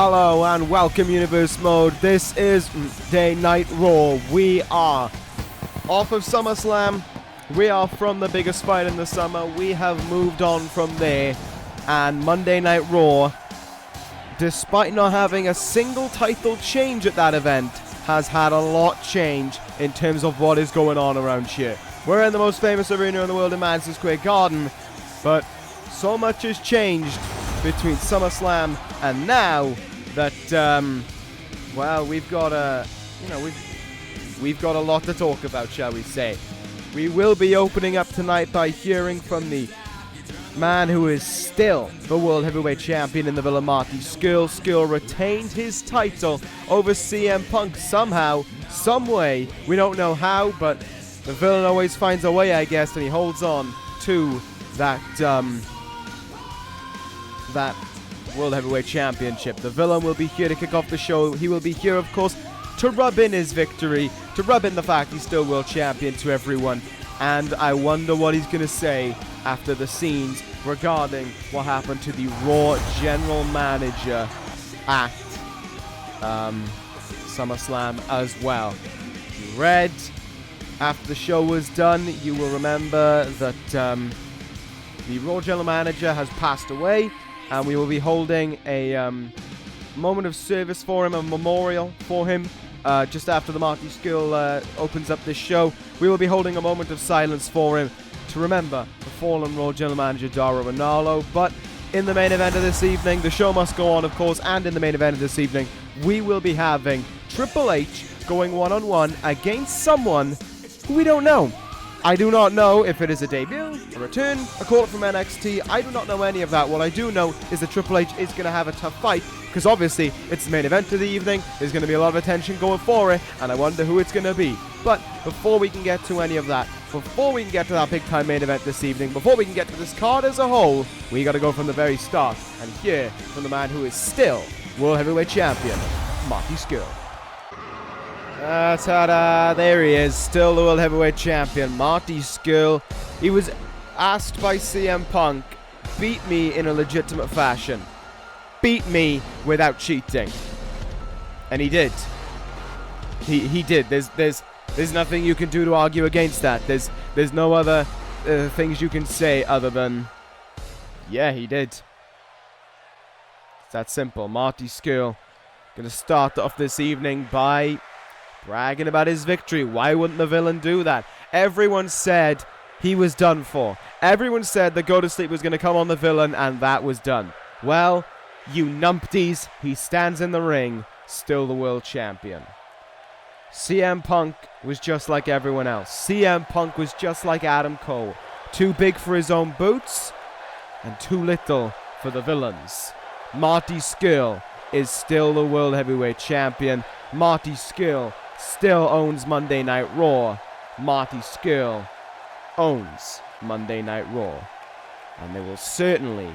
Hello and welcome Universe Mode. This is Day Night Raw. We are off of SummerSlam. We are from the biggest fight in the summer. We have moved on from there. And Monday Night Raw, despite not having a single title change at that event, has had a lot change in terms of what is going on around here. We're in the most famous arena in the world in Madison Square Garden, but so much has changed between SummerSlam and now that, well, we've got a lot to talk about, shall we say. We will be opening up tonight by hearing from the man who is still the World Heavyweight Champion in the Villa, Marty Scurll. Scurll retained his title over CM Punk somehow, some way. We don't know how, but the villain always finds a way, I guess, and he holds on to that World Heavyweight Championship. The villain will be here to kick off the show. He will be here, of course, to rub in his victory, to rub in the fact he's still World Champion to everyone. And I wonder what he's going to say after the scenes regarding what happened to the Raw General Manager at SummerSlam as well. You read, after the show was done, you will remember that the Raw General Manager has passed away, and we will be holding a moment of service for him, a memorial for him. Just after the Marty Scurll opens up this show, we will be holding a moment of silence for him to remember the fallen Raw General Manager Dauro Ranallo. But in the main event of this evening, the show must go on, of course, and in the main event of this evening, we will be having Triple H going one-on-one against someone who we don't know. I do not know if it is a debut, a return, a call-up from NXT. I do not know any of that. What I do know is that Triple H is going to have a tough fight, because obviously it's the main event of the evening. There's going to be a lot of attention going for it, and I wonder who it's going to be. But before we can get to any of that, before we can get to that big-time main event this evening, before we can get to this card as a whole, we got to go from the very start and hear from the man who is still World Heavyweight Champion, Marty Scurll. Ta-da, there he is, still the World Heavyweight Champion, Marty Scurll. He was asked by CM Punk, beat me in a legitimate fashion. Beat me without cheating. And he did. He did. There's nothing you can do to argue against that. There's no other things you can say other than, yeah, he did. It's that simple. Marty Scurll gonna start off this evening by bragging about his victory. Why wouldn't the villain do that? Everyone said he was done for. Everyone said the go to sleep was going to come on the villain, and that was done. Well, you numpties, he stands in the ring, still the world champion. CM Punk was just like everyone else. CM Punk was just like Adam Cole. Too big for his own boots, and too little for the villains. Marty Scurll is still the World Heavyweight Champion. Marty Scurll still owns Monday Night Raw. Marty Scurll owns Monday Night Raw. And there will certainly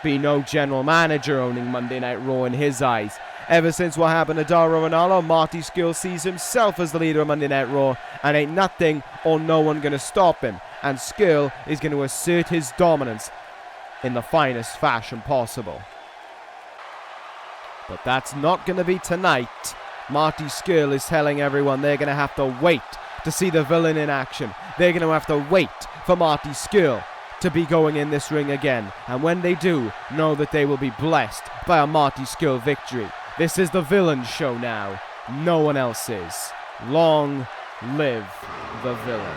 be no general manager owning Monday Night Raw in his eyes. Ever since what happened to Dauro Ranallo, Marty Scurll sees himself as the leader of Monday Night Raw, and ain't nothing or no one gonna stop him. And Scurll is going to assert his dominance in the finest fashion possible. But that's not going to be tonight. Marty Scurll is telling everyone they're going to have to wait to see the villain in action. They're going to have to wait for Marty Scurll to be going in this ring again. And when they do, know that they will be blessed by a Marty Scurll victory. This is the villain show now. No one else is. Long live the villain.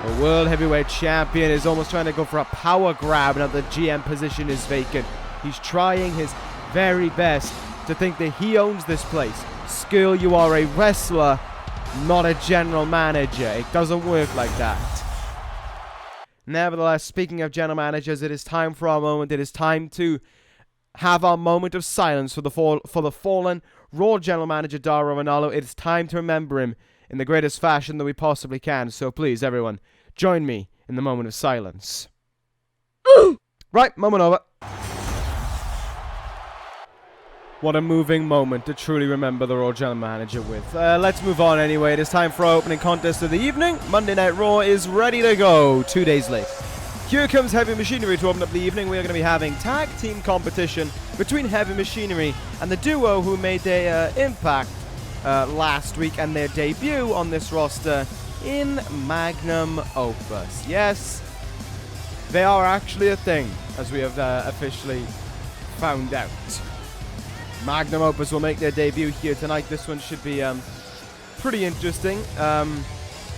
The World Heavyweight Champion is almost trying to go for a power grab now the GM position is vacant. He's trying his very best to think that he owns this place. Scurll, you are a wrestler, not a general manager. It doesn't work like that. Nevertheless, speaking of general managers, it is time for our moment. It is time to have our moment of silence for the fallen Raw General Manager Dauro Ranallo. It is time to remember him in the greatest fashion that we possibly can. So please, everyone, join me in the moment of silence. Right, moment over. What a moving moment to truly remember the Raw General Manager with. Let's move on anyway. It is time for our opening contest of the evening. Monday Night Raw is ready to go 2 days late. Here comes heavy machinery to open up the evening. We are going to be having tag team competition between Heavy Machinery and the duo who made their impact last week and their debut on this roster in Magnum Opus. Yes, they are actually a thing, as we have officially found out. Magnum Opus will make their debut here tonight. This one should be pretty interesting.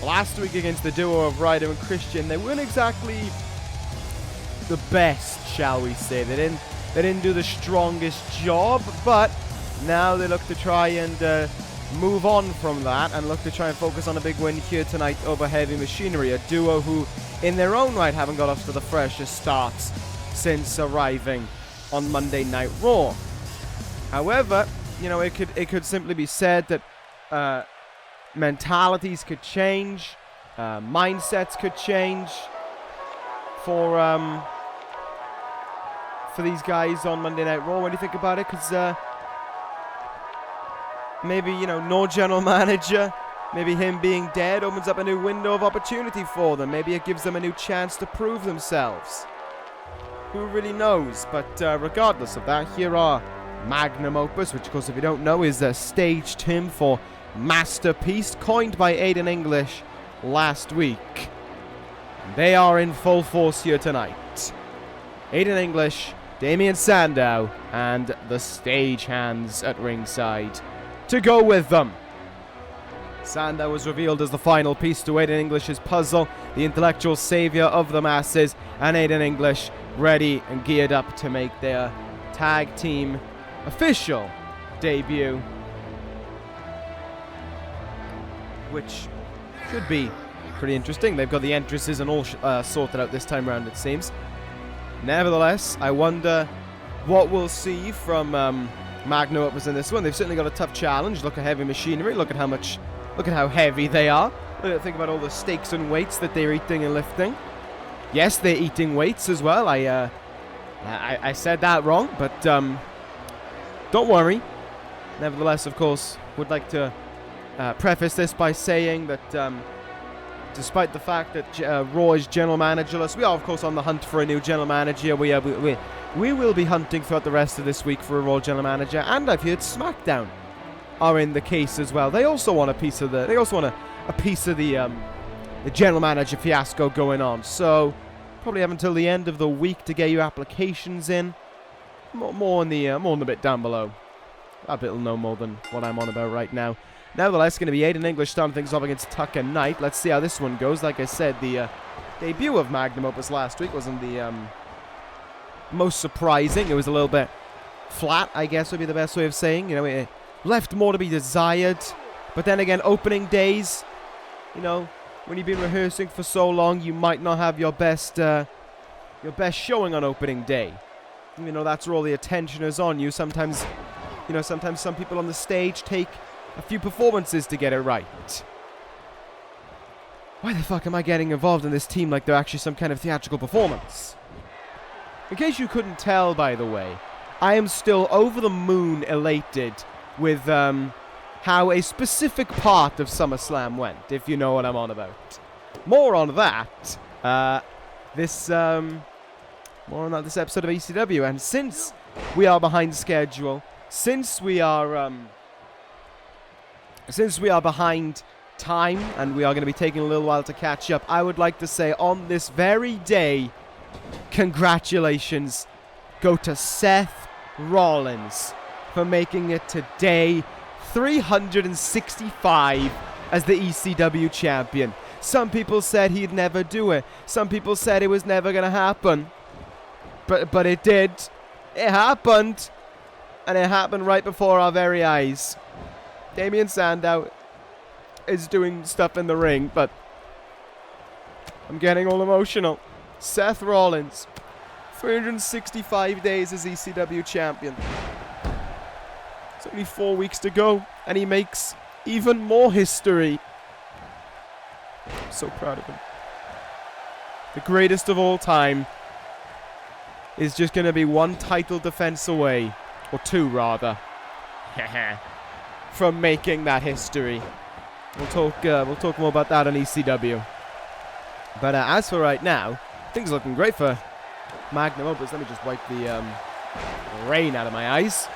Last week against the duo of Ryder and Christian, they weren't exactly the best, shall we say. They didn't do the strongest job, but now they look to try and move on from that and look to try and focus on a big win here tonight over Heavy Machinery, a duo who in their own right haven't got off to the freshest starts since arriving on Monday Night Raw. However, you know, it could simply be said that mentalities could change, mindsets could change for these guys on Monday Night Raw. What do you think about it? Because maybe, you know, no general manager, maybe him being dead opens up a new window of opportunity for them. Maybe it gives them a new chance to prove themselves. Who really knows? But regardless of that, here are Magnum Opus, which of course if you don't know is a stage term for masterpiece, coined by Aiden English last week. They are in full force here tonight. Aiden English, Damian Sandow, and the Stagehands at ringside to go with them. Sandow was revealed as the final piece to Aiden English's puzzle, the intellectual savior of the masses, and Aiden English ready and geared up to make their tag team official debut, which should be pretty interesting. They've got the entrances and all sorted out this time around, it seems. Nevertheless, I wonder what we'll see from Magnum Opus in this one. They've certainly got a tough challenge. Look at Heavy Machinery. Look at how heavy they are. Think about all the stakes and weights that they're eating and lifting. Yes, they're eating weights as well. I said that wrong, but don't worry. Nevertheless, of course, would like to preface this by saying that despite the fact that Raw is general managerless, we are, of course, on the hunt for a new general manager. We will be hunting throughout the rest of this week for a Raw general manager, and I've heard SmackDown are in the case as well. They also want a piece of the. They also want a piece of the general manager fiasco going on. So probably have until the end of the week to get your applications in. More in the bit down below. A bit will know more than what I'm on about right now. Nevertheless, going to be Aiden English starting things off against Tucker Knight. Let's see how this one goes. Like I said, the debut of Magnum Opus last week wasn't the most surprising. It was a little bit flat, I guess would be the best way of saying. You know, it left more to be desired. But then again, opening days, you know, when you've been rehearsing for so long, you might not have your best showing on opening day. You know, that's where all the attention is on you. Sometimes, you know, sometimes some people on the stage take a few performances to get it right. Why the fuck am I getting involved in this team like they're actually some kind of theatrical performance? In case you couldn't tell, by the way, I am still over the moon elated with how a specific part of SummerSlam went, if you know what I'm on about. More on that, this episode of ECW. And since we are behind schedule, since we are behind time, and we are going to be taking a little while to catch up, I would like to say on this very day, congratulations go to Seth Rollins for making it to day 365 as the ECW champion. Some people said he'd never do it. Some people said it was never going to happen. But it did. It happened. And it happened right before our very eyes. Damian Sandow is doing stuff in the ring, but I'm getting all emotional. Seth Rollins, 365 days as ECW champion. It's only 4 weeks to go, and he makes even more history. I'm so proud of him. The greatest of all time is just going to be one title defense away, or two rather, from making that history. We'll talk more about that on ECW. But as for right now, things are looking great for Magnum Opus. Let me just wipe the Rain out of my eyes.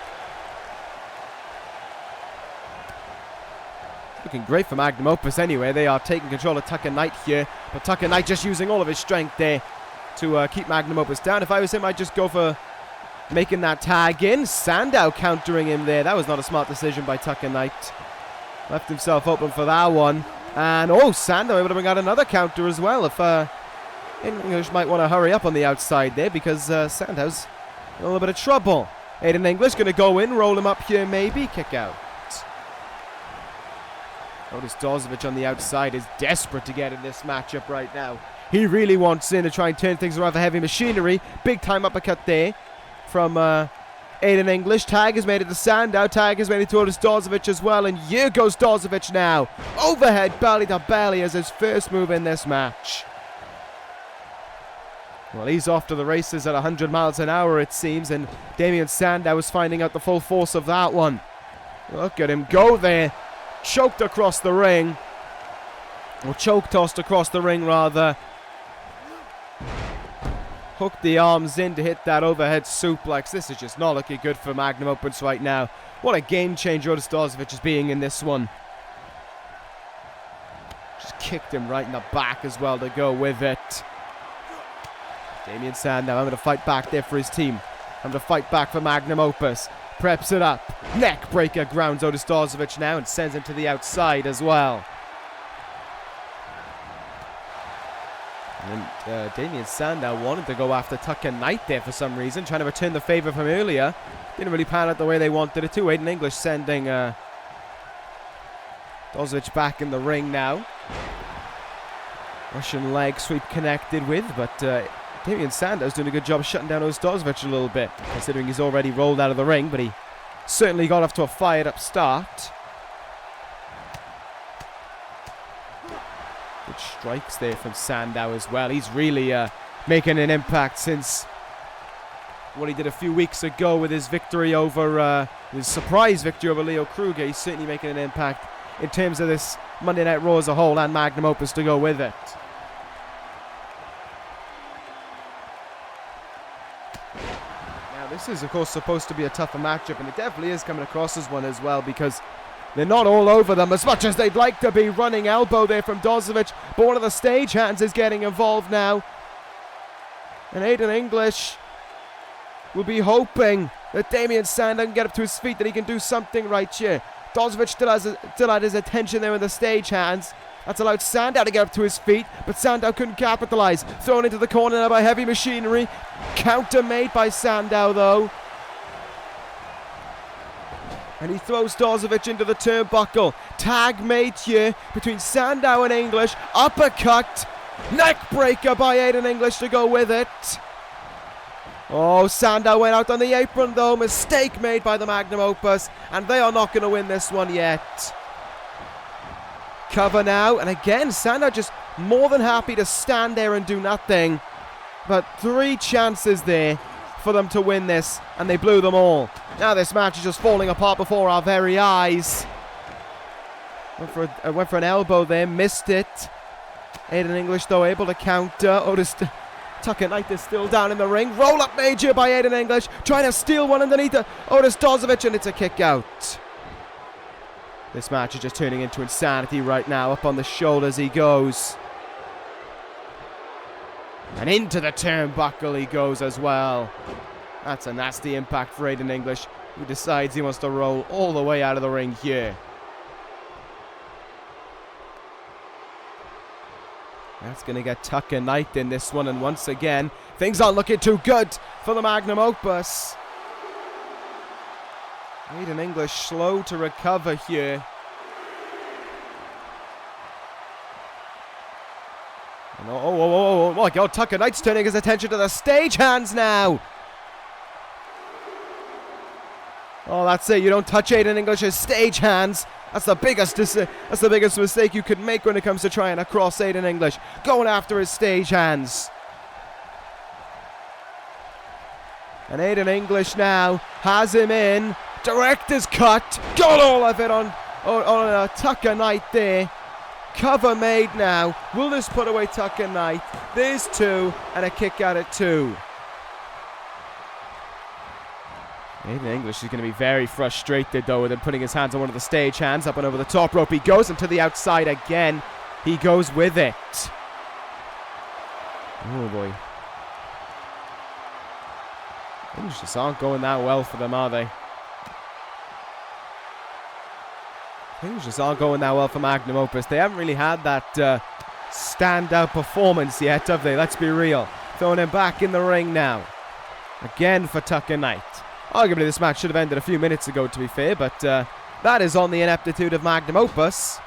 Looking great for Magnum Opus anyway. They are taking control of Tucker Knight here. But Tucker Knight just using all of his strength there to keep Magnum Opus down. If I was him, I'd just go for making that tag in. Sandow countering him there. That was not a smart decision by Tucker Knight. Left himself open for that one. And, oh, Sandow able to bring out another counter as well. If English might want to hurry up on the outside there because Sandow's in a little bit of trouble. Aiden English going to go in, roll him up here maybe. Kick out. Notice Dawsovic on the outside is desperate to get in this matchup right now. He really wants in to try and turn things around for Heavy Machinery. Big time uppercut there from Aiden English. Tag has made it to Sandow. Tag has made it to Otis Dawsovic as well. And here goes Dawsovic now. Overhead belly to belly as his first move in this match. Well, he's off to the races at 100 miles an hour it seems. And Damien Sandow is finding out the full force of that one. Look at him go there. Choked across the ring. Or choke tossed across the ring rather. Hooked the arms in to hit that overhead suplex. This is just not looking good for Magnum Opus right now. What a game changer Otis Dawsovic is being in this one. Just kicked him right in the back as well to go with it. Damien Sandow having to fight back there for his team. Having to fight back for Magnum Opus. Preps it up. Neck breaker grounds Otis Dawsovic now and sends him to the outside as well. And Damien Sandow wanted to go after Tucker Knight there for some reason, trying to return the favor from earlier. Didn't really pan out the way they wanted it to. Aiden English sending Dawsovic back in the ring now. Russian leg sweep connected with, but Damien Sandow's doing a good job shutting down Otis Dawsovic a little bit, considering he's already rolled out of the ring, but he certainly got off to a fired up start. Good strikes there from Sandow as well. He's really making an impact since what he did a few weeks ago with his victory over, his surprise victory over Leo Kruger. He's certainly making an impact in terms of this Monday Night Raw as a whole and Magnum Opus to go with it. This is, of course, supposed to be a tougher matchup, and it definitely is coming across as one as well, because they're not all over them as much as they'd like to be. Running elbow there from Dawsovic, but one of the stagehands is getting involved now. And Aiden English will be hoping that Damien Sandow can get up to his feet, that he can do something right here. Dawsovic still had his attention there with the stagehands. That's allowed Sandow to get up to his feet, but Sandow couldn't capitalize. Thrown into the corner now by Heavy Machinery. Counter made by Sandow, though. And he throws Dawsovic into the turnbuckle. Tag made here between Sandow and English. Uppercut. Neck breaker by Aiden English to go with it. Oh, Sandow went out on the apron, though. Mistake made by the Magnum Opus. And they are not going to win this one yet. Cover now, and again Sandow just more than happy to stand there and do nothing, but 3 chances there for them to win this, and they blew them all. Now this match is just falling apart before our very eyes. Went for an elbow there, missed it. Aiden English though able to counter. Tucker Knight is still down in the ring. Roll up major by Aiden English, trying to steal one underneath Otis Dawsovic, and it's a kick out. This match is just turning into insanity right now. Up on the shoulders he goes. And into the turnbuckle he goes as well. That's a nasty impact for Aiden English, who decides he wants to roll all the way out of the ring here. That's going to get Tucker Knight in this one, and once again, things aren't looking too good for the Magnum Opus. Aiden English slow to recover here. And oh my God, Tucker Knight's turning his attention to the stagehands now. Oh, that's it. You don't touch Aiden English's stagehands. That's the biggest mistake you could make when it comes to trying to cross Aiden English. Going after his stagehands. And Aiden English now has him in. Director's cut. Got all of it on Tucker Knight there. Cover made now. Will this put away Tucker Knight? There's 2 and a kick out at 2. Aiden English is going to be very frustrated, though, with him putting his hands on one of the stagehands. Up and over the top rope he goes, and to the outside again. He goes with it. Oh, boy. Things just aren't going that well for them, are they? Things just aren't going that well for Magnum Opus. They haven't really had that standout performance yet, have they? Let's be real. Throwing him back in the ring now. Again for Tucker Knight. Arguably this match should have ended a few minutes ago, to be fair, but that is on the ineptitude of Magnum Opus.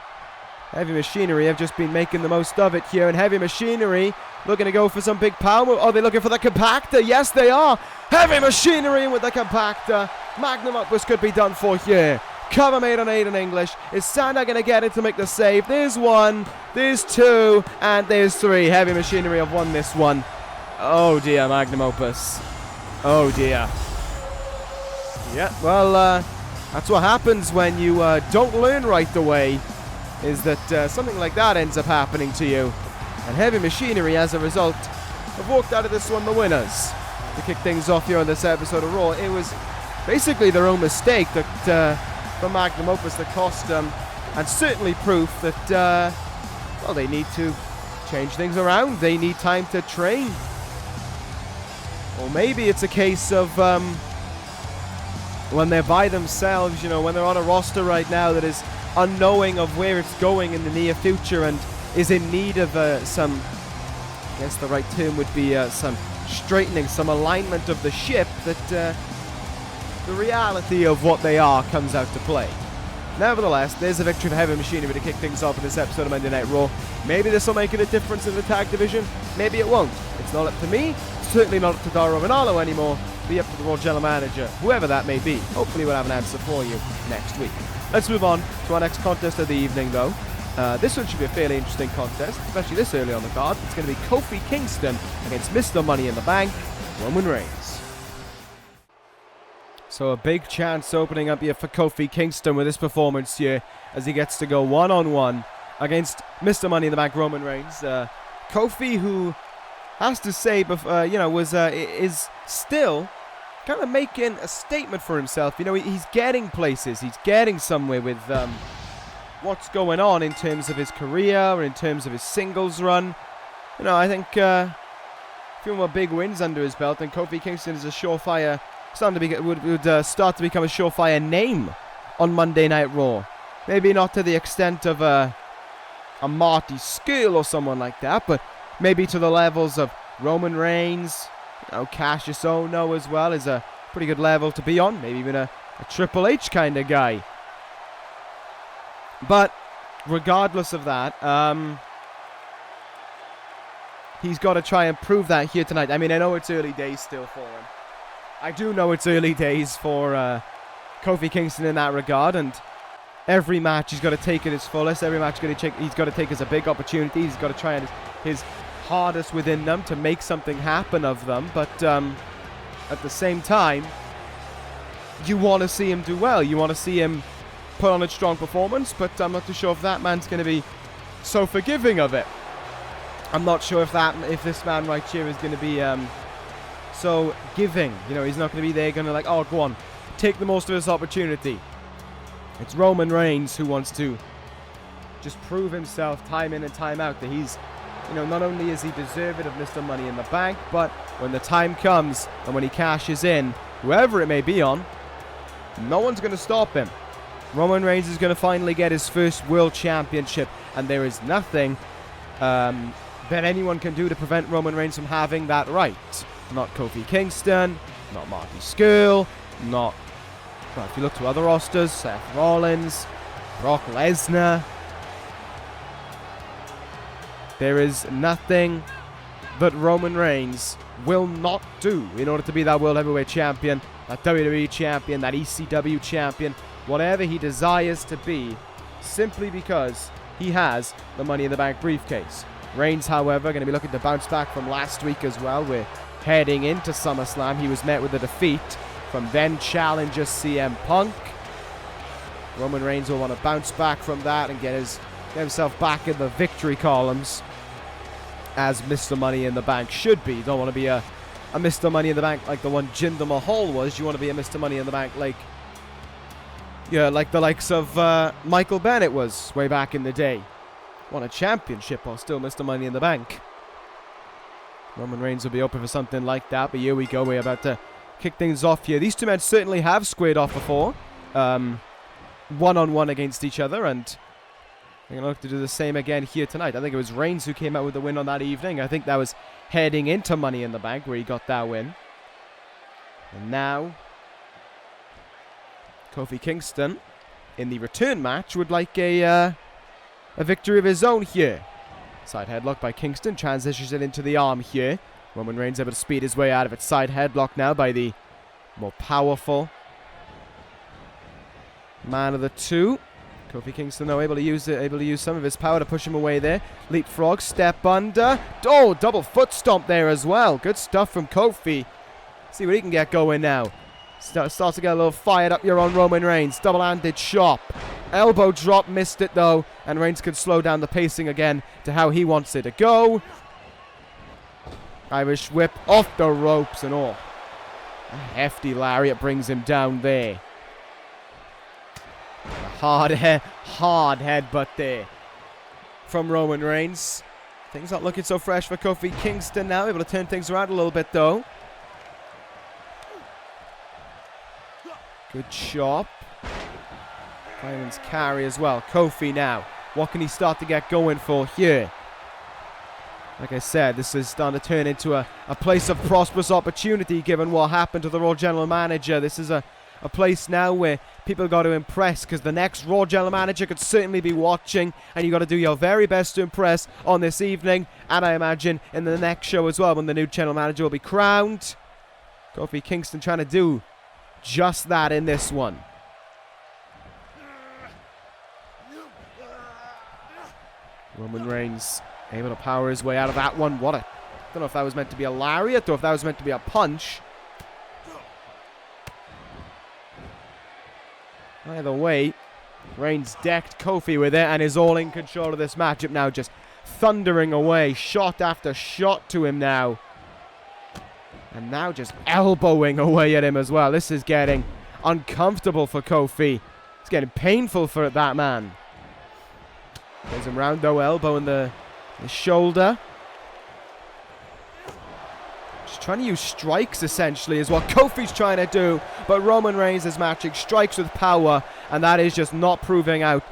Heavy Machinery have just been making the most of it here, and Heavy Machinery looking to go for some big power move. Oh, they're looking for the compactor. Yes, they are. Heavy Machinery in with the compactor. Magnum Opus could be done for here. Cover made on Aiden English. Is Santa going to get it to make the save? There's one, there's two, and there's three. Heavy Machinery have won this one. Oh dear, Magnum Opus. Oh dear. Yeah, well, that's what happens when you don't learn right away, is that something like that ends up happening to you. And Heavy Machinery, as a result, have walked out of this one the winners. To kick things off here on this episode of Raw, it was basically their own mistake that for Magnum Opus that cost them, and certainly proof that, well, they need to change things around. They need time to train. Or maybe it's a case of when they're by themselves, you know, when they're on a roster right now that is unknowing of where it's going in the near future and is in need of some, I guess the right term would be some straightening, some alignment of the ship, that the reality of what they are comes out to play. Nevertheless, there's a victory for Heavy Machinery to kick things off in this episode of Monday Night Raw. Maybe this will make it a difference in the tag division. Maybe it won't. It's not up to me. Certainly not up to Dauro Ranallo anymore. Be up to the Raw General Manager, whoever that may be. Hopefully we'll have an answer for you next week. Let's move on to our next contest of the evening, though. This one should be a fairly interesting contest, especially this early on the card. It's going to be Kofi Kingston against Mr. Money in the Bank, Roman Reigns. So a big chance opening up here for Kofi Kingston with this performance here, as he gets to go one-on-one against Mr. Money in the Bank, Roman Reigns. Kofi, who has to say, you know, is still kind of making a statement for himself. You know, he's getting places. He's getting somewhere with what's going on in terms of his career or in terms of his singles run. You know, I think a few more big wins under his belt, and Kofi Kingston is a surefire, would start to become a surefire name on Monday Night Raw. Maybe not to the extent of a Marty Scurll or someone like that, but maybe to the levels of Roman Reigns. You know, Cassius Ohno as well is a pretty good level to be on. Maybe even a Triple H kind of guy. But regardless of that, he's got to try and prove that here tonight. I mean, I know it's early days still for him. I do know it's early days for Kofi Kingston in that regard, and every match he's got to take it his fullest. Every match he's got to take as a big opportunity. He's got to try his hardest within them to make something happen of them. But at the same time, you want to see him do well. You want to see him put on a strong performance, but I'm not too sure if that man's going to be so forgiving of it. I'm not sure if this man right here is going to be so giving. You know, he's not going to be there going to like, oh, go on, take the most of this opportunity. It's Roman Reigns who wants to just prove himself time in and time out that he's, you know, not only is he deserving of Mr. Money in the Bank, but when the time comes and when he cashes in, whoever it may be on, no one's going to stop him. Roman Reigns is going to finally get his first World Championship, and there is nothing that anyone can do to prevent Roman Reigns from having that right. Not Kofi Kingston, not Marty Scurll, not, well, if you look to other rosters, Seth Rollins, Brock Lesnar. There is nothing that Roman Reigns will not do in order to be that World Heavyweight Champion, that WWE Champion, that ECW Champion, whatever he desires to be, simply because he has the Money in the Bank briefcase. Reigns, however, going to be looking to bounce back from last week as well. We're heading into SummerSlam. He was met with a defeat from then challenger CM Punk. Roman Reigns will want to bounce back from that and get himself back in the victory columns, as Mr. Money in the Bank should be. You don't want to be a Mr. Money in the Bank like the one Jinder Mahal was. You want to be a Mr. Money in the Bank like, yeah, like the likes of Michael Bennett was way back in the day. Won a championship while still Mr. Money in the Bank. Roman Reigns will be open for something like that, but here we go. We're about to kick things off here. These two men certainly have squared off before. One-on-one against each other, and they're going to look to do the same again here tonight. I think it was Reigns who came out with the win on that evening. I think that was heading into Money in the Bank where he got that win. And now, Kofi Kingston, in the return match, would like a victory of his own here. Side headlock by Kingston, transitions it into the arm here. Roman Reigns able to speed his way out of it. Side headlock now by the more powerful man of the two. Kofi Kingston though able to use some of his power to push him away there. Leapfrog, step under. Oh, double foot stomp there as well. Good stuff from Kofi. See what he can get going now. Starts to get a little fired up here on Roman Reigns. Double-handed chop. Elbow drop, missed it though. And Reigns can slow down the pacing again to how he wants it to go. Irish whip off the ropes and all. A hefty lariat brings him down there. A hard headbutt there from Roman Reigns. Things not looking so fresh for Kofi Kingston now. Able to turn things around a little bit though. Good chop. Fireman's carry as well. Kofi now. What can he start to get going for here? Like I said, this is starting to turn into a place of prosperous opportunity given what happened to the Raw General Manager. This is a place now where people got to impress because the next Raw General Manager could certainly be watching, and you got to do your very best to impress on this evening, and I imagine in the next show as well when the new General Manager will be crowned. Kofi Kingston trying to do just that in this one. Roman Reigns able to power his way out of that one. What a... don't know if that was meant to be a lariat or if that was meant to be a punch. Either way, Reigns decked Kofi with it and is all in control of this matchup now. Just thundering away. Shot after shot to him now. And now just elbowing away at him as well. This is getting uncomfortable for Kofi. It's getting painful for that man. Goes him round though, elbow in the shoulder. Just trying to use strikes essentially is what Kofi's trying to do. But Roman Reigns is matching strikes with power, and that is just not proving out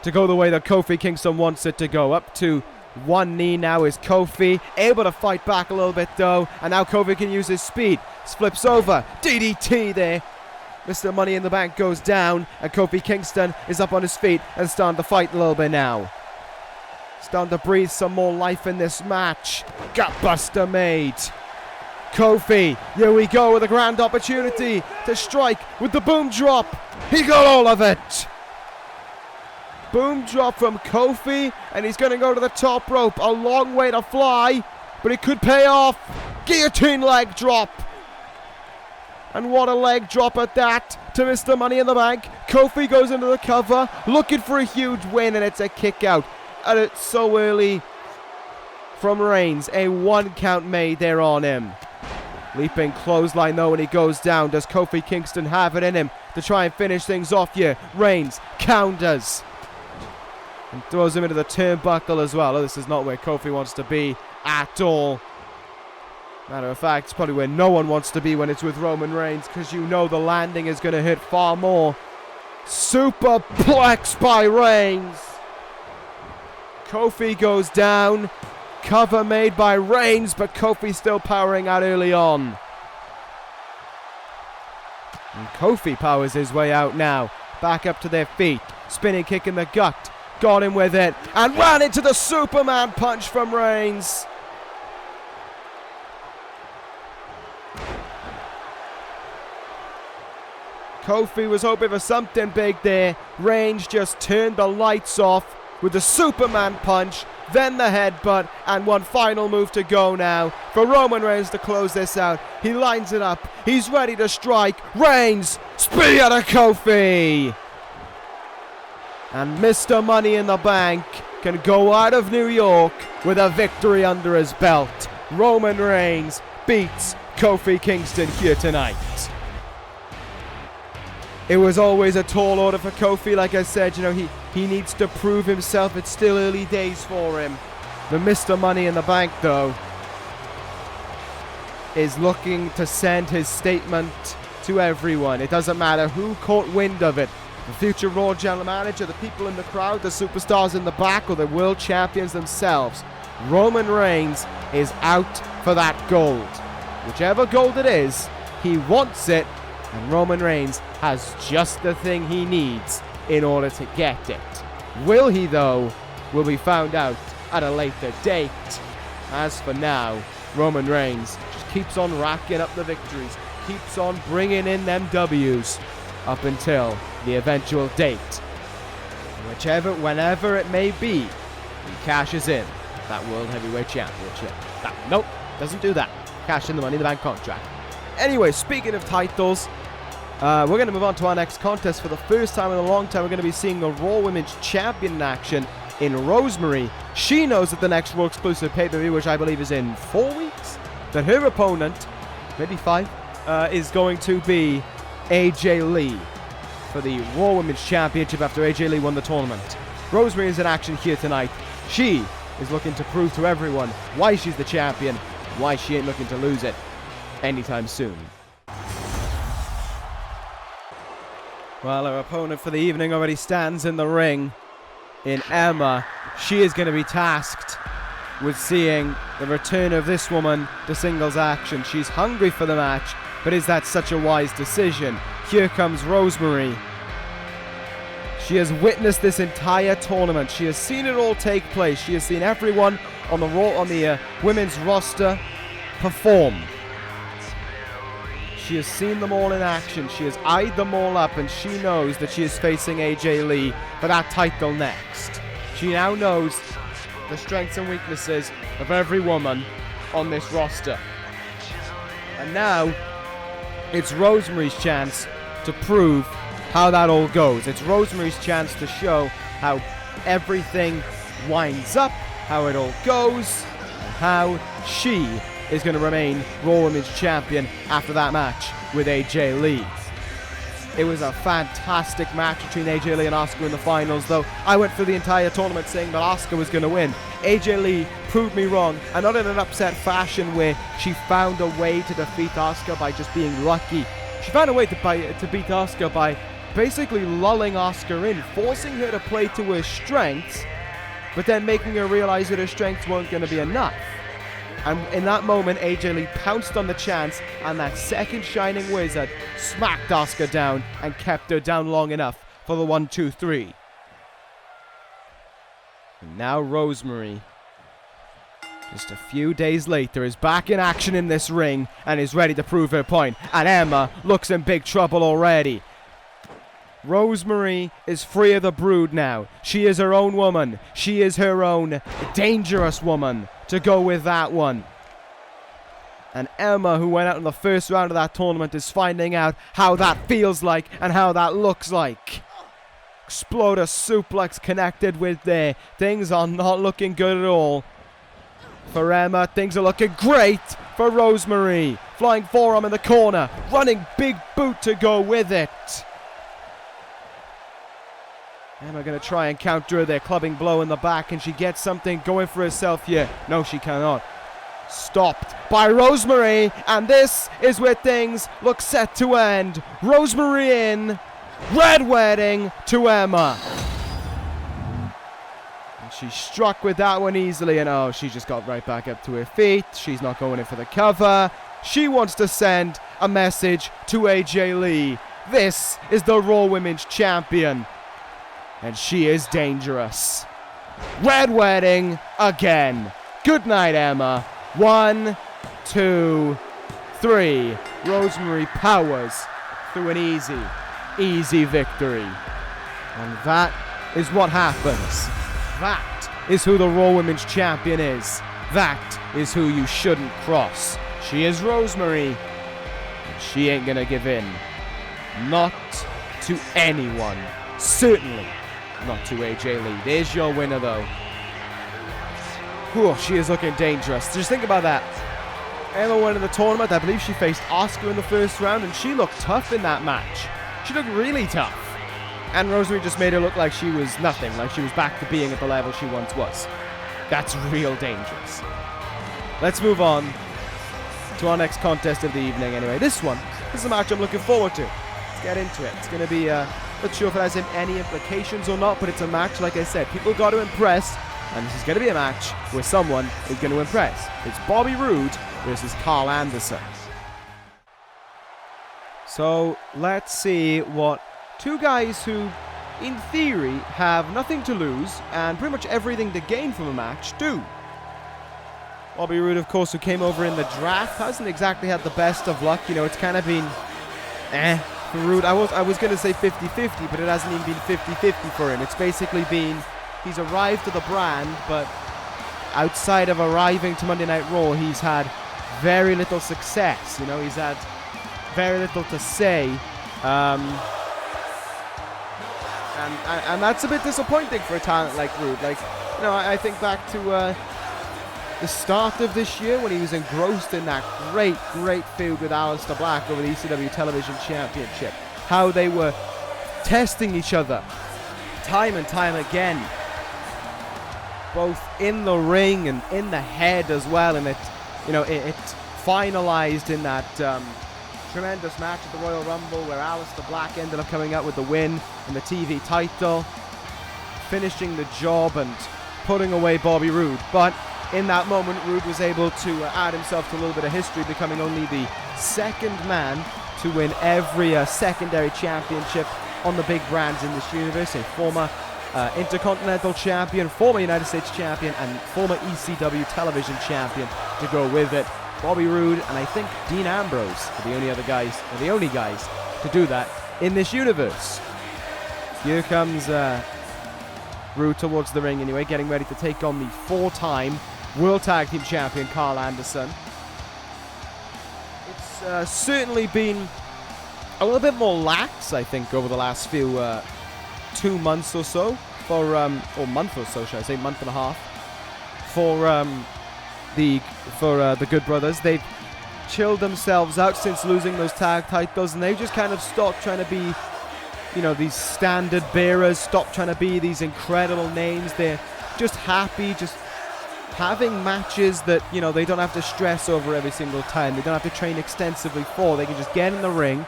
to go the way that Kofi Kingston wants it to go. Up to one knee now is Kofi. Able to fight back a little bit though. And now Kofi can use his speed. Flips over. DDT there. Mr. Money in the Bank goes down. And Kofi Kingston is up on his feet and starting to fight a little bit now. Starting to breathe some more life in this match. Gutbuster made. Kofi, here we go with a grand opportunity to strike with the boom drop. He got all of it. Boom drop from Kofi, and he's going to go to the top rope. A long way to fly, but it could pay off. Guillotine leg drop. And what a leg drop at that to Mr. Money in the Bank. Kofi goes into the cover, looking for a huge win, and it's a kick out. And it's so early from Reigns. A 1 count made there on him. Leaping clothesline though when he goes down. Does Kofi Kingston have it in him to try and finish things off here? Reigns counters. And throws him into the turnbuckle as well. Oh, this is not where Kofi wants to be at all. Matter of fact, it's probably where no one wants to be when it's with Roman Reigns, because you know the landing is going to hit far more. Superplex by Reigns. Kofi goes down. Cover made by Reigns, but Kofi still powering out early on. And Kofi powers his way out now. Back up to their feet. Spinning kick in the gut. Got him with it. And ran into the Superman punch from Reigns. Kofi was hoping for something big there. Reigns just turned the lights off with the Superman punch, then the headbutt, and one final move to go now for Roman Reigns to close this out. He lines it up. He's ready to strike. Reigns, spear to Kofi. And Mr. Money in the Bank can go out of New York with a victory under his belt. Roman Reigns beats Kofi Kingston here tonight. It was always a tall order for Kofi. Like I said, you know, he needs to prove himself. It's still early days for him. The Mr. Money in the Bank, though, is looking to send his statement to everyone. It doesn't matter who caught wind of it. The future Raw General Manager, the people in the crowd, the superstars in the back, or the world champions themselves. Roman Reigns is out for that gold. Whichever gold it is, he wants it, and Roman Reigns has just the thing he needs in order to get it. Will he, though, will be found out at a later date. As for now, Roman Reigns just keeps on racking up the victories, keeps on bringing in them W's up until the eventual date. Whenever it may be, he cashes in that World Heavyweight Championship. Nope, doesn't do that. Cash in the Money in the Bank contract. Anyway, speaking of titles, we're going to move on to our next contest. For the first time in a long time, we're going to be seeing the Raw Women's Champion in action in Rosemary. She knows that the next Raw exclusive pay-per-view, which I believe is in 4 weeks, that her opponent, maybe 5, is going to be AJ Lee for the Raw Women's Championship after AJ Lee won the tournament. Rosemary is in action here tonight. She is looking to prove to everyone why she's the champion, why she ain't looking to lose it anytime soon. Well, her opponent for the evening already stands in the ring in Emma. She is going to be tasked with seeing the return of this woman to singles action. She's hungry for the match, but is that such a wise decision? Here comes Rosemary. She has witnessed this entire tournament. She has seen it all take place. She has seen everyone on the women's roster perform. She has seen them all in action. She has eyed them all up, and she knows that she is facing AJ Lee for that title next. She now knows the strengths and weaknesses of every woman on this roster. And now, it's Rosemary's chance to prove how that all goes. It's Rosemary's chance to show how everything winds up, how it all goes, and how she is going to remain Raw Women's Champion after that match with AJ Lee. It was a fantastic match between AJ Lee and Asuka in the finals, though I went through the entire tournament saying that Asuka was going to win. AJ Lee proved me wrong, and not in an upset fashion where she found a way to defeat Asuka by just being lucky. She found a way to beat Asuka by basically lulling Asuka in, forcing her to play to her strengths, but then making her realize that her strengths weren't going to be enough. And in that moment, AJ Lee pounced on the chance, and that second Shining Wizard smacked Asuka down and kept her down long enough for the 1, 2, 3. And now Rosemary, just a few days later, is back in action in this ring and is ready to prove her point. And Emma looks in big trouble already. Rosemary is free of the brood now. She is her own woman. She is her own dangerous woman to go with that one. And Emma, who went out in the first round of that tournament, is finding out how that feels like and how that looks like. Exploder suplex connected with there. Things are not looking good at all for Emma. Things are looking great for Rosemary. Flying forearm in the corner. Running big boot to go with it. Emma going to try and counter her there. Clubbing blow in the back. Can she get something going for herself here? No, she cannot. Stopped by Rosemary. And this is where things look set to end. Rosemary in. Red wedding to Emma. And she struck with that one easily. And oh, she just got right back up to her feet. She's not going in for the cover. She wants to send a message to AJ Lee. This is the Raw Women's Champion. And she is dangerous. Red wedding again. Good night, Emma. 1, 2, 3. Rosemary powers through an easy victory. And that is what happens. That is who the Raw Women's Champion is. That is who you shouldn't cross. She is Rosemary. And she ain't gonna give in. Not to anyone. Certainly not to AJ Lee. There's your winner, though. Whew, she is looking dangerous. Just think about that. Emma won in the tournament. I believe she faced Asuka in the first round, and she looked tough in that match. She looked really tough. And Rosemary just made her look like she was nothing, like she was back to being at the level she once was. That's real dangerous. Let's move on to our next contest of the evening anyway. This is a match I'm looking forward to. Let's get into it. It's going to be, not sure if it has any implications or not, but it's a match, like I said, people got to impress, and this is going to be a match where someone is going to impress. It's Bobby Roode versus Karl Anderson. So let's see what two guys who, in theory, have nothing to lose and pretty much everything to gain from a match do. Bobby Roode, of course, who came over in the draft, hasn't exactly had the best of luck. You know, it's kind of been for Roode. I was going to say 50-50, but it hasn't even been 50-50 for him. It's basically been, he's arrived to the brand, but outside of arriving to Monday Night Raw, he's had very little success. You know, he's had very little to say. And that's a bit disappointing for a talent like Roode. Like, you know, I think back to the start of this year when he was engrossed in that great feud with Aleister Black over the ECW Television Championship. How they were testing each other time and time again, both in the ring and in the head as well. And it finalized in that tremendous match at the Royal Rumble where Aleister Black ended up coming out with the win and the TV title, finishing the job and putting away Bobby Roode. But in that moment, Roode was able to add himself to a little bit of history, becoming only the second man to win every secondary championship on the big brands in this universe. A former Intercontinental Champion, former United States Champion, and former ECW Television Champion to go with it. Bobby Roode and I think Dean Ambrose are the only guys to do that in this universe. Here comes Roode towards the ring anyway, getting ready to take on the four-time World Tag Team Champion Karl Anderson. It's certainly been a little bit more lax, I think, over the last few 2 months or so, or month or so, should I say, month and a half, for the Good Brothers. They've chilled themselves out since losing those tag titles, and they've just kind of stopped trying to be, you know, these standard bearers, stopped trying to be these incredible names. They're just happy, just having matches that, you know, they don't have to stress over every single time. They don't have to train extensively for. They can just get in the ring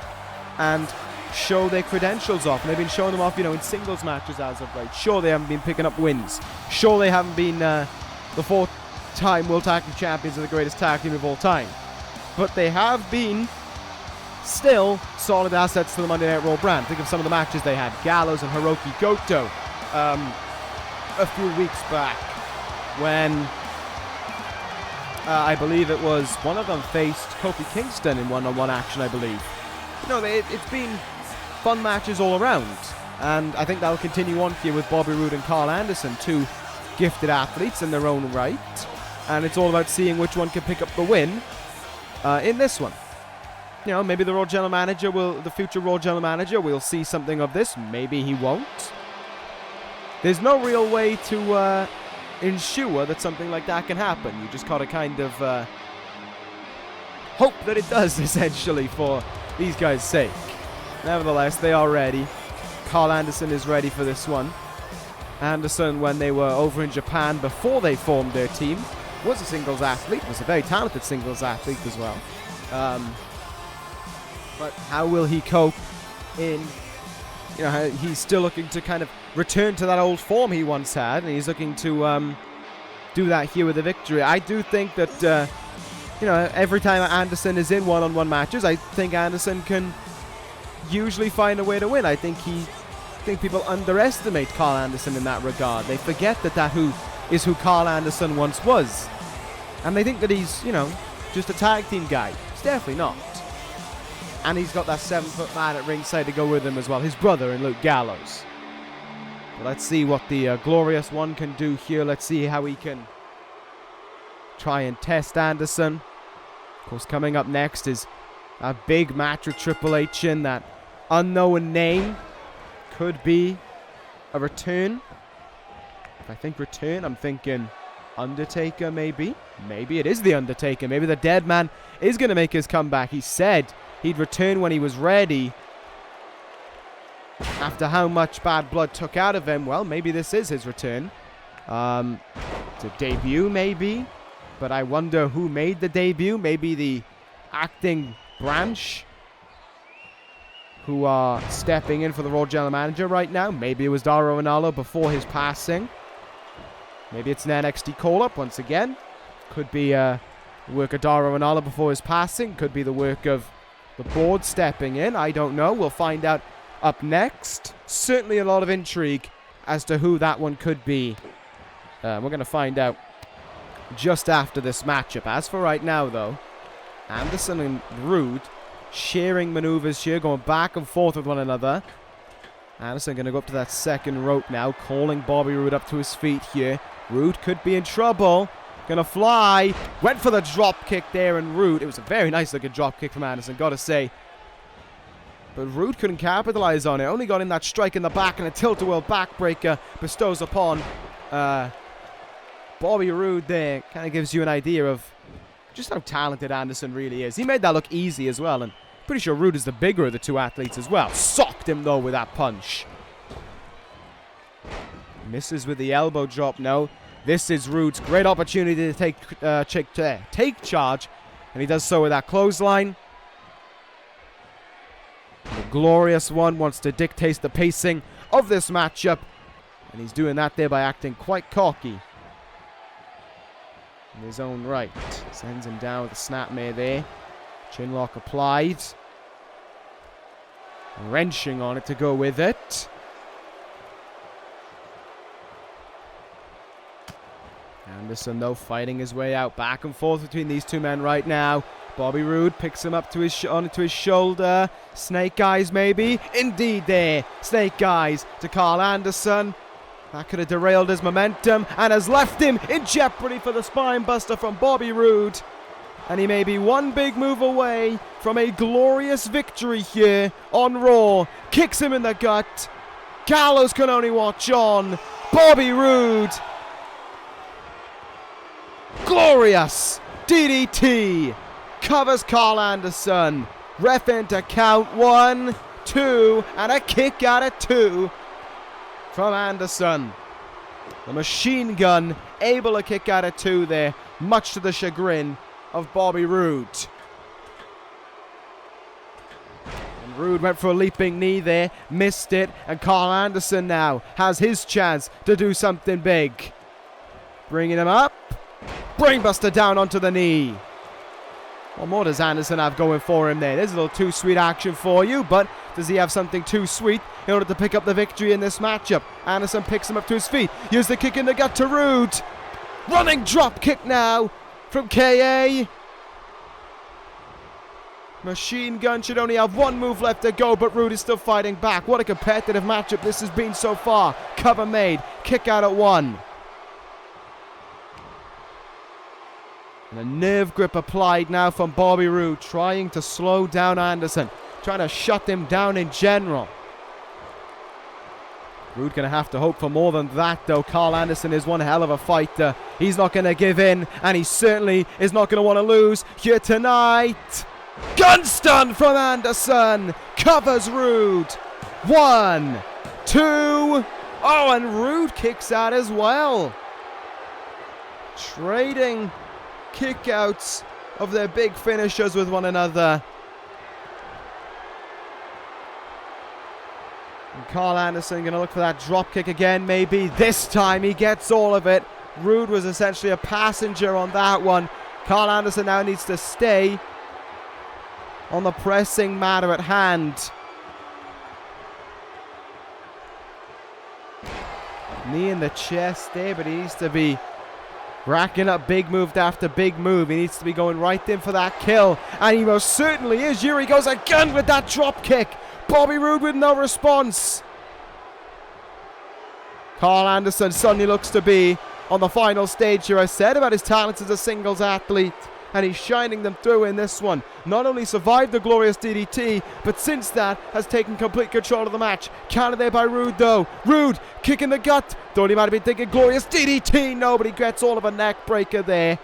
and show their credentials off. And they've been showing them off, you know, in singles matches as of late. Sure, they haven't been picking up wins. Sure, they haven't been the four-time World Tag Team Champions of the greatest tag team of all time. But they have been still solid assets to the Monday Night Raw brand. Think of some of the matches they had. Gallows and Hiroki Goto a few weeks back when I believe it was one of them faced Kofi Kingston in one-on-one action, I believe. You know, it's been fun matches all around. And I think that'll continue on here with Bobby Roode and Karl Anderson, two gifted athletes in their own right. And it's all about seeing which one can pick up the win in this one. You know, maybe the future Raw General Manager will see something of this. Maybe he won't. There's no real way to ensure that something like that can happen. You just gotta kind of hope that it does, essentially, for these guys' sake. Nevertheless, they are ready. Karl Anderson is ready for this one. Anderson, when they were over in Japan before they formed their team, was a singles athlete, was a very talented singles athlete as well. But how will he cope in, you know, he's still looking to kind of return to that old form he once had, and he's looking to do that here with a victory. I do think that, you know, every time Anderson is in one-on-one matches, I think Anderson can usually find a way to win. I think people underestimate Karl Anderson in that regard. They forget that who Karl Anderson once was. And they think that he's, you know, just a tag team guy. He's definitely not. And he's got that 7-foot man at ringside to go with him as well. His brother in Luke Gallows. But let's see what the Glorious One can do here. Let's see how he can try and test Anderson. Of course, coming up next is a big match with Triple H in that unknown name. Could be a return. If I think return, I'm thinking Undertaker, maybe? Maybe it is the Undertaker. Maybe the dead man is going to make his comeback. He said he'd return when he was ready. After how much bad blood took out of him, well, maybe this is his return. It's a debut, maybe. But I wonder who made the debut. Maybe the acting branch who are stepping in for the Raw General Manager right now. Maybe it was Dauro Ranallo before his passing. Maybe it's an NXT call-up once again. Could be work of Dauro Ranallo before his passing. Could be the work of the board stepping in. I don't know. We'll find out up next. Certainly a lot of intrigue as to who that one could be. We're going to find out just after this matchup. As for right now, though, Anderson and Roode sharing maneuvers here, going back and forth with one another. Anderson going to go up to that second rope now, calling Bobby Roode up to his feet here. Roode could be in trouble. Gonna fly. Went for the drop kick there, and Roode. It was a very nice looking drop kick from Anderson, gotta say. But Roode couldn't capitalize on it. Only got in that strike in the back, and a tilt-a-whirl backbreaker bestows upon Bobby Roode there. Kind of gives you an idea of just how talented Anderson really is. He made that look easy as well, and pretty sure Roode is the bigger of the two athletes as well. Socked him, though, with that punch. Misses with the elbow drop now. This is Roode's great opportunity to take charge, and he does so with that clothesline. The glorious one wants to dictate the pacing of this matchup, and he's doing that there by acting quite cocky in his own right. Sends him down with a snapmare there. Chinlock applied. Wrenching on it to go with it. Anderson, though, fighting his way out. Back and forth between these two men right now. Bobby Roode picks him up to onto his shoulder. Snake Eyes, maybe. Indeed there. Snake Eyes to Karl Anderson. That could have derailed his momentum and has left him in jeopardy for the spine buster from Bobby Roode. And he may be one big move away from a glorious victory here on Raw. Kicks him in the gut. Gallows can only watch on. Bobby Roode. Glorious DDT. Covers Karl Anderson. Ref into count 1, 2, and a kick out of 2 from Anderson. The machine gun able to kick out of 2 there, much to the chagrin of Bobby Roode. And Roode went for a leaping knee there, missed it, and Karl Anderson now has his chance to do something big. Bringing him up. Brainbuster down onto the knee. What more does Anderson have going for him there? There's a little too sweet action for you, but does he have something too sweet in order to pick up the victory in this matchup? Anderson picks him up to his feet. Use the kick in the gut to Roode. Running drop kick now from KA. Machine Gun should only have one move left to go, but Roode is still fighting back. What a competitive matchup this has been so far. Cover made. Kick out at 1. And a nerve grip applied now from Bobby Roode, trying to slow down Anderson, trying to shut him down in general. Roode going to have to hope for more than that, though. Karl Anderson is one hell of a fighter. He's not going to give in, and he certainly is not going to want to lose here tonight. Gun stun from Anderson. Covers Roode. 1, 2. Oh, and Roode kicks out as well. Trading kickouts of their big finishers with one another. And Karl Anderson going to look for that drop kick again, maybe. This time he gets all of it. Roode was essentially a passenger on that one. Karl Anderson now needs to stay on the pressing matter at hand. Knee in the chest there, but he needs to be racking up big move after big move. He needs to be going right in for that kill. And he most certainly is. Here he goes again with that drop kick. Bobby Roode with no response. Karl Anderson suddenly looks to be on the final stage here. I said about his talents as a singles athlete. and he's shining them through in this one. Not only survived the glorious DDT, but since that has taken complete control of the match. Countered there by Roode though. Roode, kick in the gut. Thought he might have been thinking glorious DDT. Nobody gets all of a neck breaker there.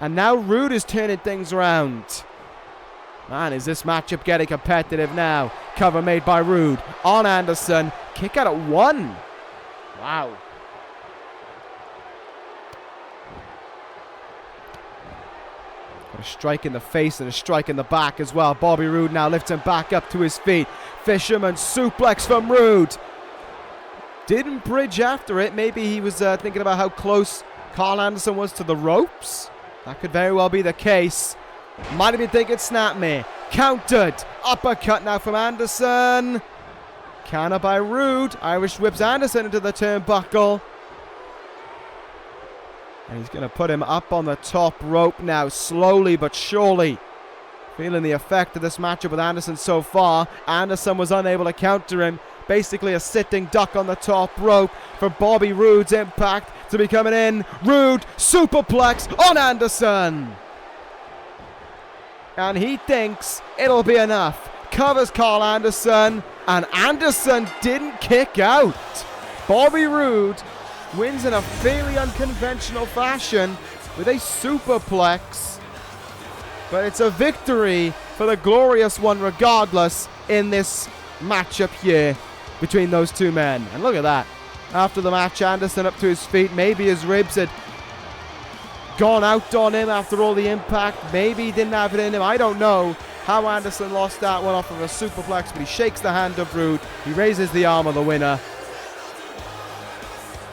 And now Roode is turning things around. Man, is this matchup getting competitive now? Cover made by Roode on Anderson. Kick out at 1. Wow. Got a strike in the face and a strike in the back as well. Bobby Roode now lifts him back up to his feet. Fisherman suplex from Roode. Didn't bridge after it. Maybe he was thinking about how close Karl Anderson was to the ropes. That could very well be the case. Might have been thinking snapmare. Countered. Uppercut now from Anderson. Counter by Roode. Irish whips Anderson into the turnbuckle. And he's going to put him up on the top rope now, slowly but surely. Feeling the effect of this matchup with Anderson so far. Anderson was unable to counter him. Basically a sitting duck on the top rope for Bobby Roode's impact to be coming in. Roode, superplex on Anderson. And he thinks it'll be enough. Covers Karl Anderson, and Anderson didn't kick out. Bobby Roode wins in a fairly unconventional fashion with a superplex. But it's a victory for the glorious one regardless in this matchup here between those two men. And look at that. After the match, Anderson up to his feet. Maybe his ribs had gone out on him after all the impact. Maybe he didn't have it in him. I don't know how Anderson lost that one off of a superplex, but he shakes the hand of Roode. He raises the arm of the winner.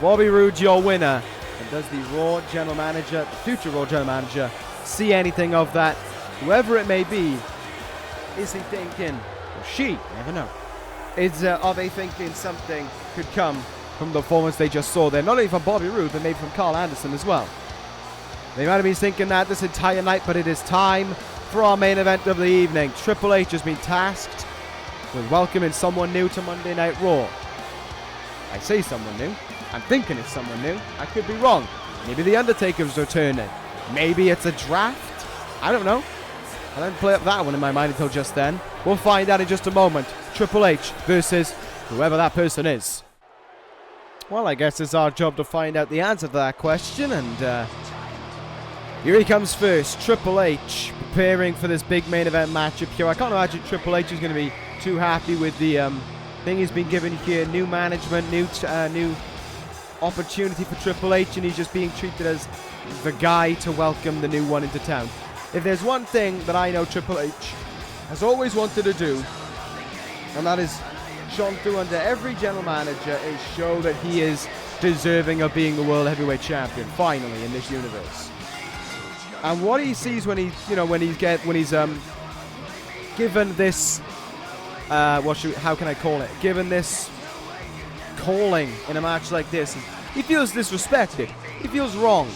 Bobby Roode, your winner. And does the Raw General Manager, future Raw General Manager, see anything of that? Whoever it may be, is he thinking, or she, never know, are they thinking something could come from the performance they just saw there? Not only from Bobby Roode, but maybe from Karl Anderson as well. They might have been thinking that this entire night, but it is time for our main event of the evening. Triple H has been tasked with welcoming someone new to Monday Night Raw. I say someone new. I'm thinking it's someone new. I could be wrong. Maybe The Undertaker's returning. Maybe it's a draft. I don't know. I didn't play up that one in my mind until just then. We'll find out in just a moment. Triple H versus whoever that person is. Well, I guess it's our job to find out the answer to that question, and here he comes first. Triple H preparing for this big main event matchup here. I can't imagine Triple H is going to be too happy with the thing he's been given here. New management, new opportunity for Triple H, and he's just being treated as the guy to welcome the new one into town. If there's one thing that I know Triple H has always wanted to do, and that is shone through under every general manager, is show that he is deserving of being the World Heavyweight Champion finally in this universe. And what he sees when he's given this how can I call it? Given this calling in a match like this, he feels disrespected. He feels wronged.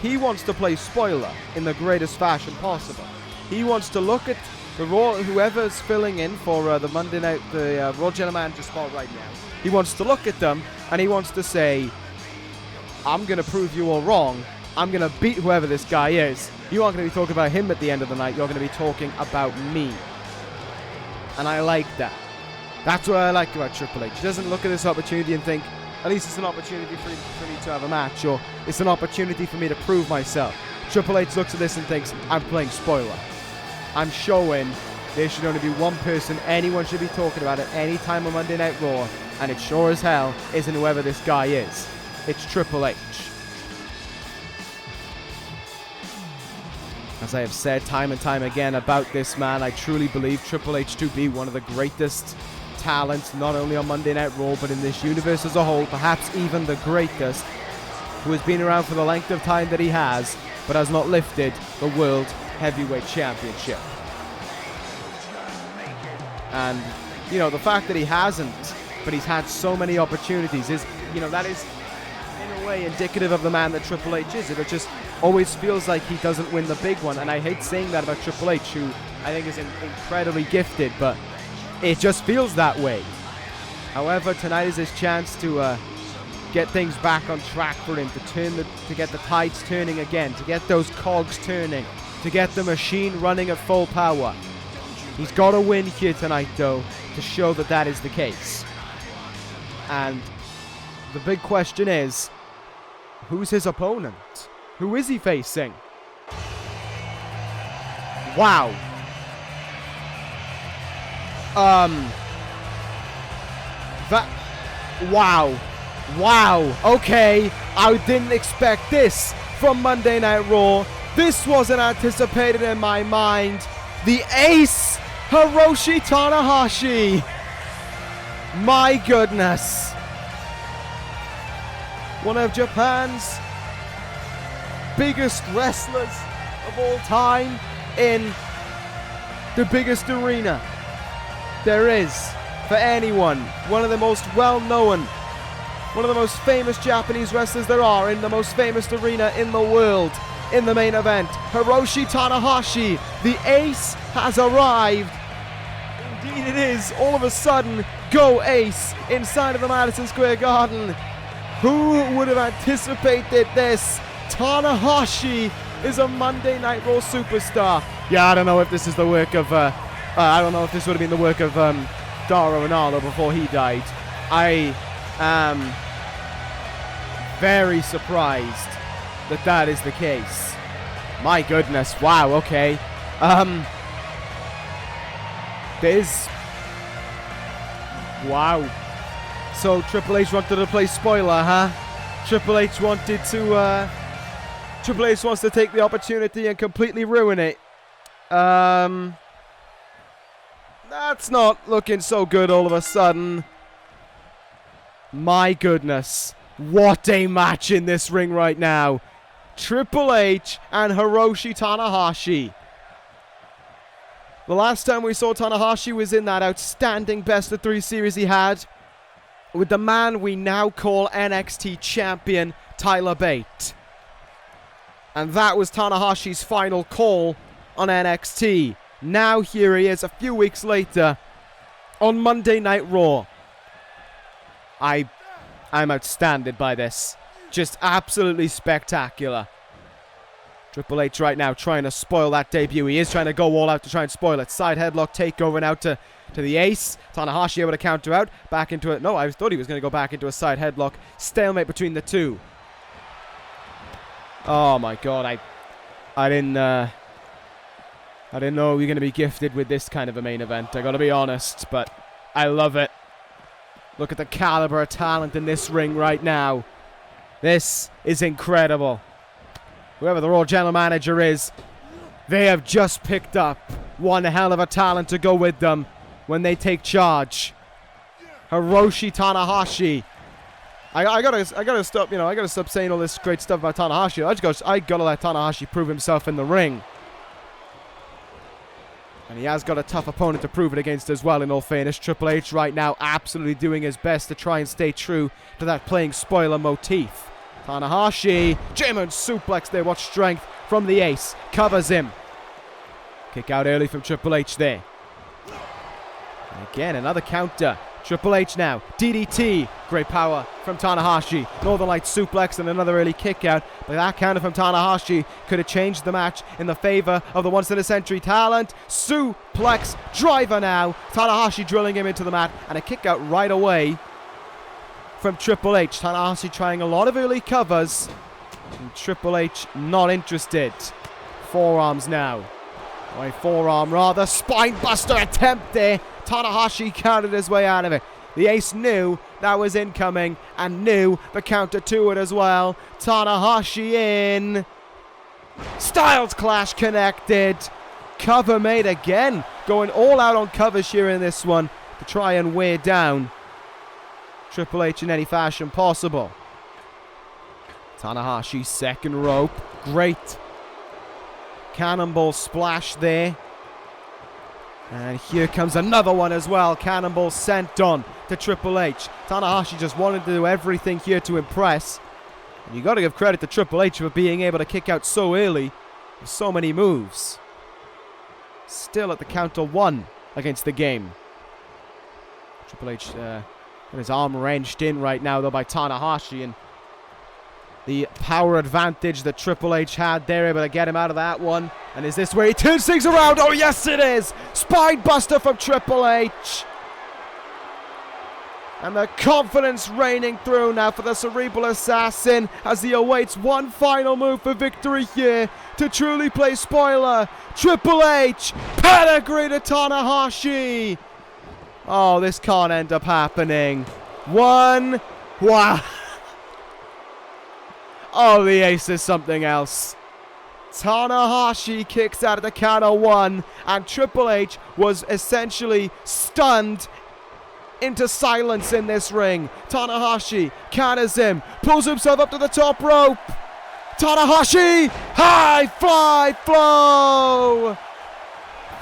He wants to play spoiler in the greatest fashion possible. He wants to look at the Raw, whoever's filling in for the Monday Night, the Raw General Manager spot right now. He wants to look at them and he wants to say, I'm going to prove you all wrong. I'm going to beat whoever this guy is. You aren't going to be talking about him at the end of the night. You're going to be talking about me. And I like that. That's what I like about Triple H. He doesn't look at this opportunity and think, at least it's an opportunity for me to have a match, or it's an opportunity for me to prove myself. Triple H looks at this and thinks, I'm playing spoiler. I'm showing there should only be one person anyone should be talking about at any time on Monday Night Raw, and it sure as hell isn't whoever this guy is. It's Triple H. As I have said time and time again about this man, I truly believe Triple H to be one of the greatest talents, not only on Monday Night Raw, but in this universe as a whole, perhaps even the greatest, who has been around for the length of time that he has, but has not lifted the World Heavyweight Championship. And, the fact that he hasn't, but he's had so many opportunities is, that is in a way indicative of the man that Triple H is. It just always feels like he doesn't win the big one, and I hate saying that about Triple H, who I think is incredibly gifted, but it just feels that way. However, tonight is his chance to get things back on track for him, to get the tides turning again, to get those cogs turning to get the machine running at full power. He's got to win here tonight, though, to show that that is the case. And the big question is, who's his opponent? Who is he facing? Wow. Wow. Wow. Okay. I didn't expect this from Monday Night Raw. This wasn't anticipated in my mind. The ace, Hiroshi Tanahashi. My goodness. One of Japan's biggest wrestlers of all time in the biggest arena there is for anyone. One of the most well-known, one of the most famous Japanese wrestlers there are in the most famous arena in the world. In the main event, Hiroshi Tanahashi, the ace, has arrived. Indeed it is. All of a sudden, go ace inside of the Madison Square Garden. Who would have anticipated this? Tanahashi is a Monday Night Raw superstar. Yeah, I don't know if this is the work of, I don't know if this would have been the work of Dauro Ranallo before he died. I am very surprised that is the case. My goodness, wow, okay. Wow. So Triple H wanted to play spoiler, huh? Triple H wants to take the opportunity and completely ruin it. That's not looking so good all of a sudden. My goodness. What a match in this ring right now. Triple H and Hiroshi Tanahashi. The last time we saw Tanahashi was in that outstanding Best of 3 series he had with the man we now call NXT Champion, Tyler Bate. And that was Tanahashi's final call on NXT. Now here he is a few weeks later on Monday Night Raw. I'm outstanded by this. Just absolutely spectacular. Triple H right now trying to spoil that debut. He is trying to go all out to try and spoil it. Side headlock takeover now to the ace. Tanahashi able to counter out. Back into it. No, I thought he was going to go back into a side headlock. Stalemate between the two. Oh my god. I didn't know we were going to be gifted with this kind of a main event. I got to be honest, but I love it. Look at the caliber of talent in this ring right now. This is incredible. Whoever the Raw General Manager is, they have just picked up one hell of a talent to go with them when they take charge. Hiroshi Tanahashi. I gotta stop, I gotta stop saying all this great stuff about Tanahashi. I gotta let Tanahashi prove himself in the ring. And he has got a tough opponent to prove it against as well, in all fairness. Triple H right now absolutely doing his best to try and stay true to that playing spoiler motif. Tanahashi, German suplex there. What strength from the ace. Covers him. Kick out early from Triple H there. And again, another counter. Triple H now. DDT. Great power from Tanahashi. Northern Light suplex and another early kick out. But that counter from Tanahashi could have changed the match in the favor of the once-in-a-century talent. Suplex driver now. Tanahashi drilling him into the mat. And a kick out right away from Triple H. Tanahashi trying a lot of early covers. And Triple H not interested. Forearms now. Or a forearm rather. Spine buster attempt there. Tanahashi countered his way out of it. The ace knew that was incoming and knew the counter to it as well. Tanahashi in. Styles Clash connected. Cover made again. Going all out on covers here in this one to try and wear down Triple H in any fashion possible. Tanahashi second rope. Great cannonball splash there. And here comes another one as well. Cannonball sent on to Triple H. Tanahashi just wanted to do everything here to impress. And you got to give credit to Triple H for being able to kick out so early with so many moves. Still at the count of 1 against the game. Triple H got his arm wrenched in right now though by Tanahashi. And The power advantage that Triple H had there, able to get him out of that one. And is this where he turns things around? Oh, yes, it is. Spine buster from Triple H. And the confidence reigning through now for the Cerebral Assassin as he awaits one final move for victory here to truly play spoiler. Triple H, pedigree to Tanahashi. Oh, this can't end up happening. One. Wow. Oh, the ace is something else. Tanahashi kicks out of the count of one, and Triple H was essentially stunned into silence in this ring. Tanahashi counters him, pulls himself up to the top rope. Tanahashi, high fly flow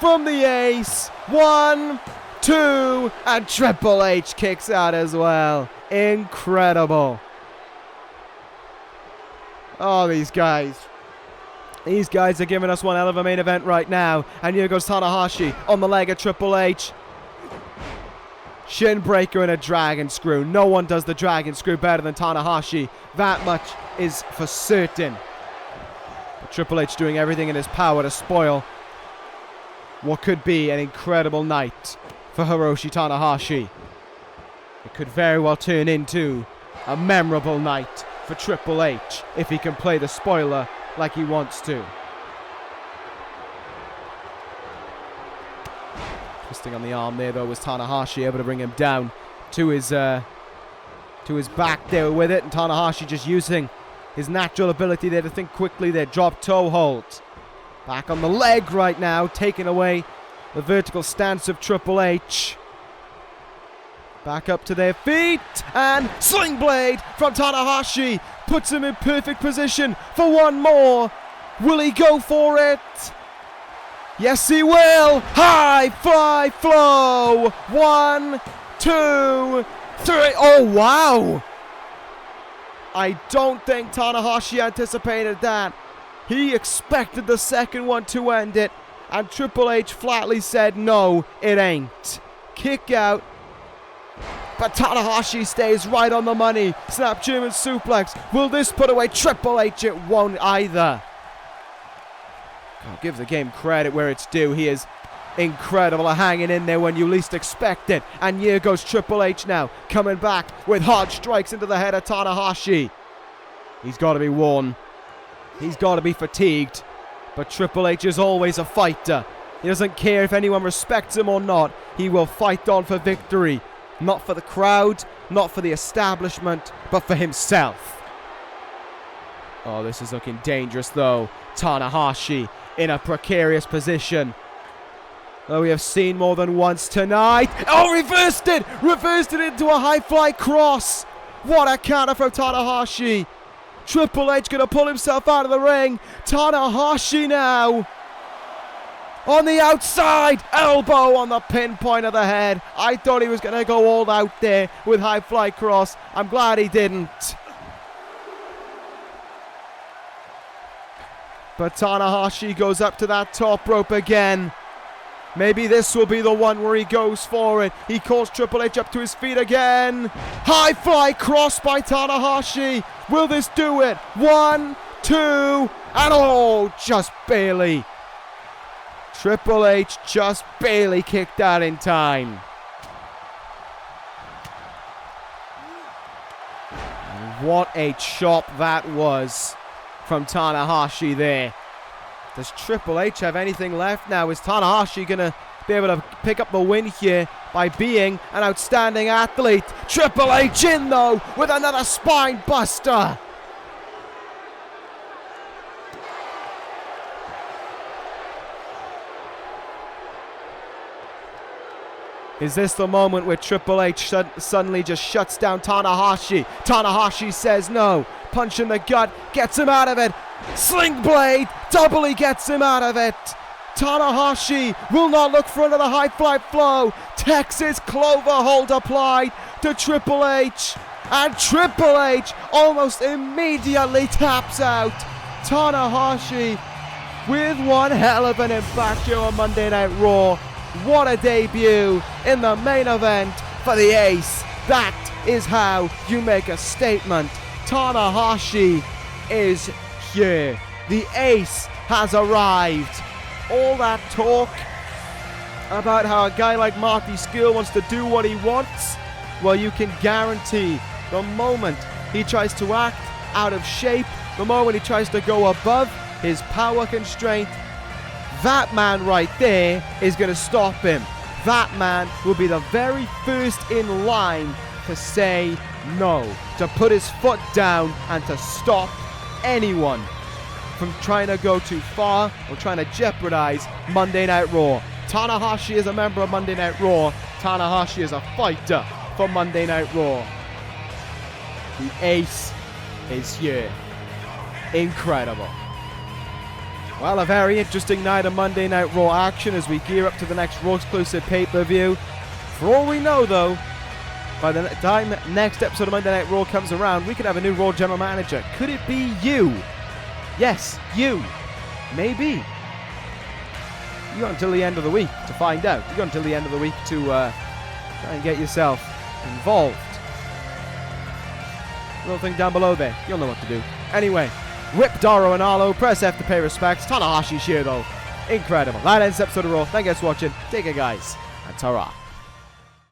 from the ace. 1, 2, and Triple H kicks out as well. Incredible. Oh, these guys are giving us one hell of a main event right now. And here goes Tanahashi on the leg of Triple H. Shin breaker and a dragon screw. No one does the dragon screw better than Tanahashi. That much is for certain. But Triple H doing everything in his power to spoil what could be an incredible night for Hiroshi Tanahashi. It could very well turn into a memorable night for Triple H if he can play the spoiler like he wants to. Twisting on the arm there though was Tanahashi, able to bring him down to his back there with it, and Tanahashi just using his natural ability there to think quickly there. Drop toe hold. Back on the leg right now, taking away the vertical stance of Triple H. Back up to their feet, and Sling Blade from Tanahashi puts him in perfect position for one more. Will he go for it? Yes, he will. High fly flow. 1, 2, 3. Oh, wow. I don't think Tanahashi anticipated that. He expected the second one to end it, and Triple H flatly said, no, it ain't. Kick out. But Tanahashi stays right on the money. Snap German suplex. Will this put away Triple H? It won't either. I'll give the game credit where it's due. He is incredible at hanging in there when you least expect it. And here goes Triple H now, coming back with hard strikes into the head of Tanahashi. He's got to be worn. He's got to be fatigued. But Triple H is always a fighter. He doesn't care if anyone respects him or not. He will fight on for victory. Not for the crowd, not for the establishment, but for himself. Oh, this is looking dangerous though. Tanahashi in a precarious position. Oh, we have seen more than once tonight. Oh, reversed it! Reversed it into a high fly cross. What a counter from Tanahashi. Triple H gonna pull himself out of the ring. Tanahashi now on the outside, elbow on the pinpoint of the head. I thought he was going to go all out there with high fly cross. I'm glad he didn't. But Tanahashi goes up to that top rope again. Maybe this will be the one where he goes for it. He calls Triple H up to his feet again. High fly cross by Tanahashi. Will this do it? 1, 2, and oh, just barely. Triple H just barely kicked out in time. And what a chop that was from Tanahashi there. Does Triple H have anything left now? Is Tanahashi going to be able to pick up the win here by being an outstanding athlete? Triple H in though with another spine buster. Is this the moment where Triple H suddenly just shuts down Tanahashi? Tanahashi says no. Punch in the gut, gets him out of it. Sling Blade, doubly gets him out of it. Tanahashi will not look for another high fly flow. Texas Clover hold applied to Triple H. And Triple H almost immediately taps out. Tanahashi with one hell of an impact here on Monday Night Raw. What a debut in the main event for the Ace. That is how you make a statement. Tanahashi is here. The ace has arrived. All that talk about how a guy like Marty Scurll wants to do what he wants, well, you can guarantee the moment he tries to act out of shape, the moment he tries to go above his power constraint, that man right there is going to stop him. That man will be the very first in line to say no, to put his foot down and to stop anyone from trying to go too far or trying to jeopardize Monday Night Raw. Tanahashi is a member of Monday Night Raw. Tanahashi is a fighter for Monday Night Raw. The ace is here. Incredible. Well, a very interesting night of Monday Night Raw action as we gear up to the next Raw exclusive pay-per-view. For all we know, though, by the time next episode of Monday Night Raw comes around, we could have a new Raw general manager. Could it be you? Yes, you. Maybe. You got until the end of the week to find out. You got until the end of the week to try and get yourself involved. Little thing down below there. You'll know what to do. Anyway, whip Dauro and Ranallo. Press F to pay respects. Tanahashi's here, though. Incredible. That ends the episode of Raw. Thank you guys for watching. Take care, guys. And ta-ra.